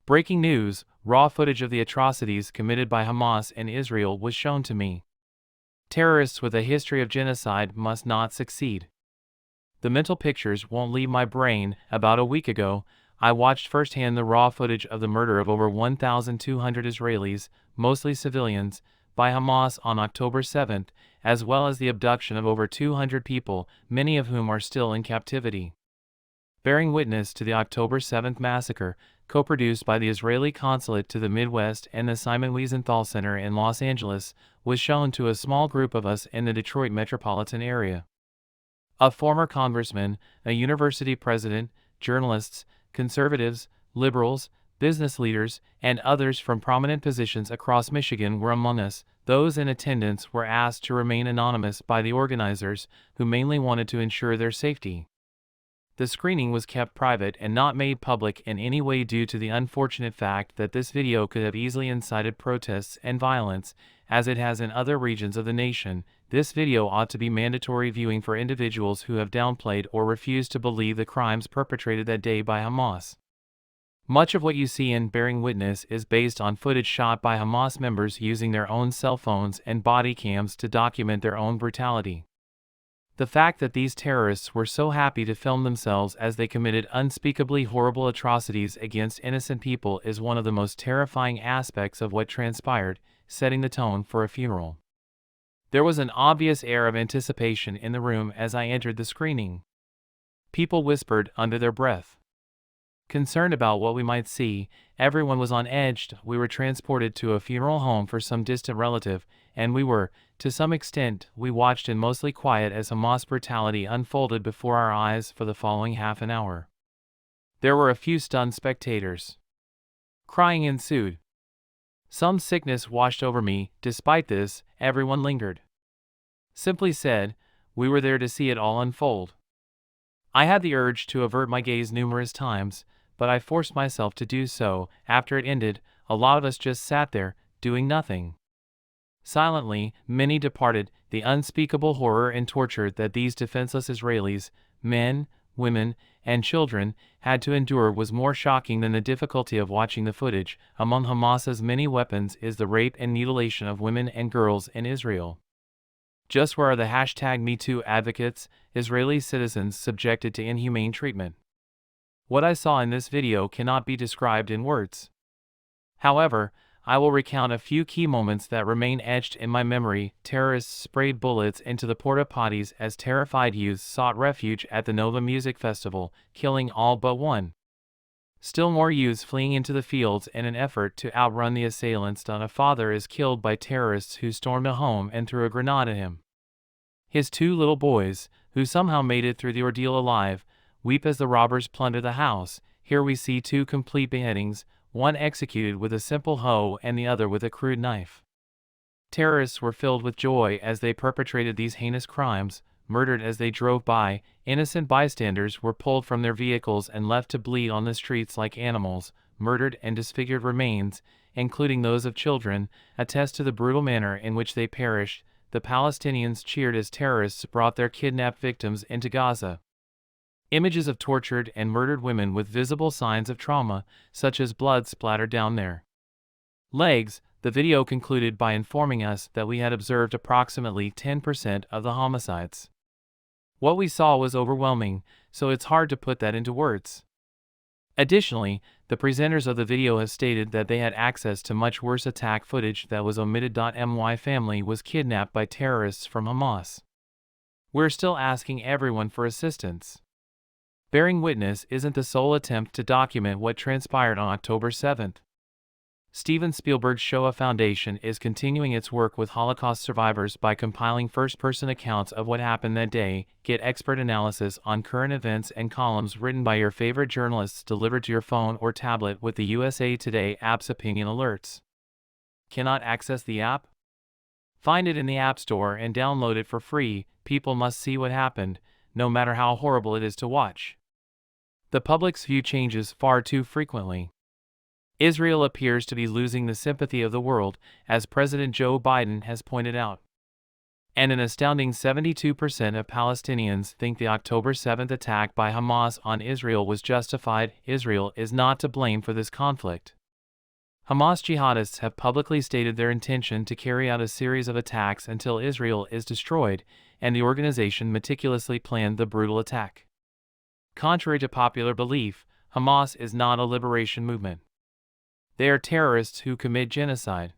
Breaking news: raw footage of the atrocities committed by Hamas in Israel was shown to me. Terrorists with a history of genocide must not succeed. The mental pictures won't leave my brain. About a week ago, I watched firsthand the raw footage of the murder of over 1,200 Israelis, mostly civilians, by Hamas on October 7th, as well as the abduction of over 200 people, many of whom are still in captivity. Bearing witness to the October 7th massacre, co-produced by the Israeli Consulate to the Midwest and the Simon Wiesenthal Center in Los Angeles, was shown to a small group of us in the Detroit metropolitan area. A former congressman, a university president, journalists, conservatives, liberals, business leaders, and others from prominent positions across Michigan were among us. Those in attendance were asked to remain anonymous by the organizers, who mainly wanted to ensure their safety. The screening was kept private and not made public in any way due to the unfortunate fact that this video could have easily incited protests and violence, as it has in other regions of the nation. This video ought to be mandatory viewing for individuals who have downplayed or refused to believe the crimes perpetrated that day by Hamas. Much of what you see in Bearing Witness is based on footage shot by Hamas members using their own cell phones and body cams to document their own brutality. The fact that these terrorists were so happy to film themselves as they committed unspeakably horrible atrocities against innocent people is one of the most terrifying aspects of what transpired, setting the tone for a funeral. There was an obvious air of anticipation in the room as I entered the screening. People whispered under their breath. Concerned about what we might see, everyone was on edge. We were transported to a funeral home for some distant relative, and to some extent, we watched in mostly quiet as Hamas brutality unfolded before our eyes for the following half an hour. There were a few stunned spectators. Crying ensued. Some sickness washed over me. Despite this, everyone lingered. Simply said, we were there to see it all unfold. I had the urge to avert my gaze numerous times, but I forced myself to do so. After it ended, a lot of us just sat there, doing nothing. Silently, many departed. The unspeakable horror and torture that these defenseless Israelis, men, women, and children, had to endure was more shocking than the difficulty of watching the footage. Among Hamas's many weapons is the rape and mutilation of women and girls in Israel. Just where are the #MeToo advocates, Israeli citizens subjected to inhumane treatment? What I saw in this video cannot be described in words. However, I will recount a few key moments that remain etched in my memory. Terrorists sprayed bullets into the porta potties as terrified youths sought refuge at the Nova Music Festival, killing all but one. Still more youths fleeing into the fields in an effort to outrun the assailants. A father is killed by terrorists who stormed a home and threw a grenade at him. His two little boys, who somehow made it through the ordeal alive, weep as the robbers plunder the house. Here we see two complete beheadings, one executed with a simple hoe and the other with a crude knife. Terrorists were filled with joy as they perpetrated these heinous crimes, murdered as they drove by. Innocent bystanders were pulled from their vehicles and left to bleed on the streets like animals. Murdered and disfigured remains, including those of children, attest to the brutal manner in which they perished. The Palestinians cheered as terrorists brought their kidnapped victims into Gaza. Images of tortured and murdered women with visible signs of trauma, such as blood splattered down their legs. The video concluded by informing us that we had observed approximately 10% of the homicides. What we saw was overwhelming, so it's hard to put that into words. Additionally, the presenters of the video have stated that they had access to much worse attack footage that was omitted. My family was kidnapped by terrorists from Hamas. We're still asking everyone for assistance. Bearing Witness isn't the sole attempt to document what transpired on October 7th. Steven Spielberg's Shoah Foundation is continuing its work with Holocaust survivors by compiling first-person accounts of what happened that day. Get expert analysis on current events and columns written by your favorite journalists delivered to your phone or tablet with the USA Today app's opinion alerts. Cannot access the app? Find it in the App Store and download it for free. People must see what happened, no matter how horrible it is to watch. The public's view changes far too frequently. Israel appears to be losing the sympathy of the world, as President Joe Biden has pointed out. and an astounding 72% of Palestinians think the October 7th attack by Hamas on Israel was justified. Israel is not to blame for this conflict. Hamas jihadists have publicly stated their intention to carry out a series of attacks until Israel is destroyed, and the organization meticulously planned the brutal attack. Contrary to popular belief, Hamas is not a liberation movement. They are terrorists who commit genocide.